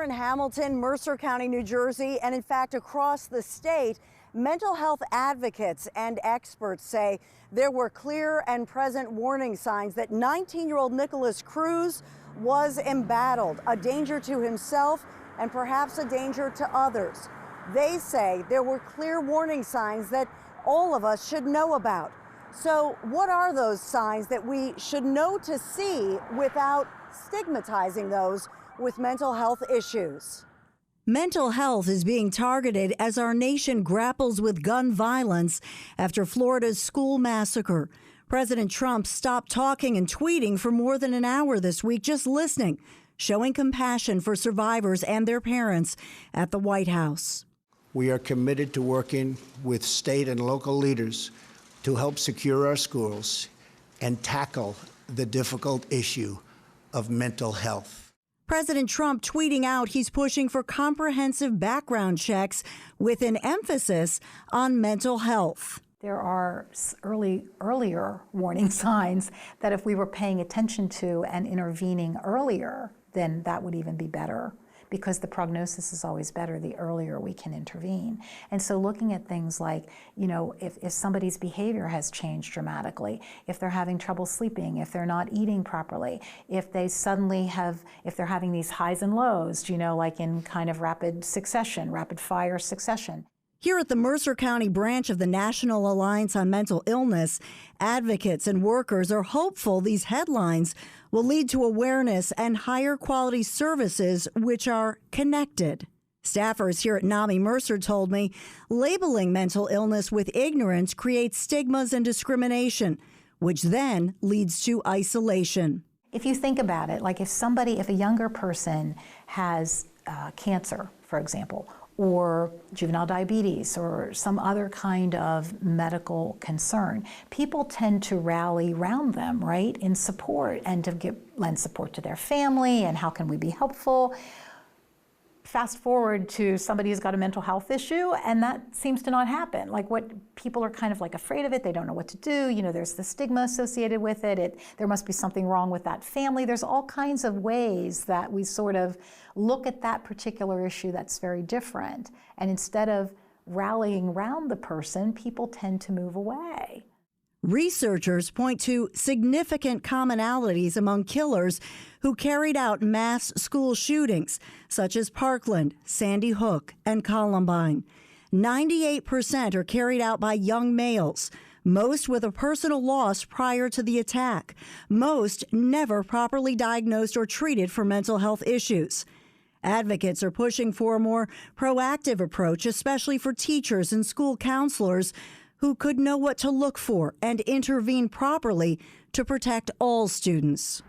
Here in Hamilton, Mercer County, New Jersey, and in fact across the state, mental health advocates and experts say there were clear and present warning signs that 19-year-old Nicholas Cruz was embattled, a danger to himself and perhaps a danger to others. They say there were clear warning signs that all of us should know about. So what are those signs that we should know to see without stigmatizing those with mental health issues? Mental health is being targeted as our nation grapples with gun violence after Florida's school massacre. President Trump stopped talking and tweeting for more than an hour this week, just listening, showing compassion for survivors and their parents at the White House. We are committed to working with state and local leaders to help secure our schools and tackle the difficult issue of mental health. President Trump tweeting out he's pushing for comprehensive background checks with an emphasis on mental health. There are earlier warning signs that if we were paying attention to and intervening earlier, then that would even be better, because the prognosis is always better the earlier we can intervene. And so looking at things like, if somebody's behavior has changed dramatically, if they're having trouble sleeping, if they're not eating properly, if they suddenly if they're having these highs and lows, like in kind of rapid fire succession. Here at the Mercer County branch of the National Alliance on Mental Illness, advocates and workers are hopeful these headlines will lead to awareness and higher quality services which are connected. Staffers here at NAMI Mercer told me labeling mental illness with ignorance creates stigmas and discrimination, which then leads to isolation. If you think about it, like if a younger person has cancer, for example, or juvenile diabetes or some other kind of medical concern, people tend to rally around them, right, in support and to lend support to their family and how can we be helpful. Fast forward to somebody who's got a mental health issue and that seems to not happen. Like people are kind of like afraid of it, they don't know what to do, there's the stigma associated with it, there must be something wrong with that family. There's all kinds of ways that we sort of look at that particular issue that's very different. And instead of rallying around the person, people tend to move away. Researchers point to significant commonalities among killers who carried out mass school shootings, such as Parkland, Sandy Hook, and Columbine. 98% are carried out by young males, most with a personal loss prior to the attack, most never properly diagnosed or treated for mental health issues. Advocates are pushing for a more proactive approach, especially for teachers and school counselors who could know what to look for and intervene properly to protect all students.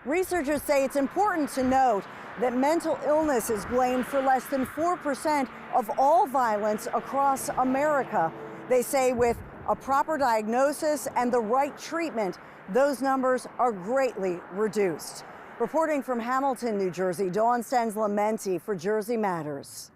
Researchers say it's important to note that mental illness is blamed for less than 4% of all violence across America. They say with a proper diagnosis and the right treatment, those numbers are greatly reduced. Reporting from Hamilton, New Jersey, Stensland-Mendte for Jersey Matters.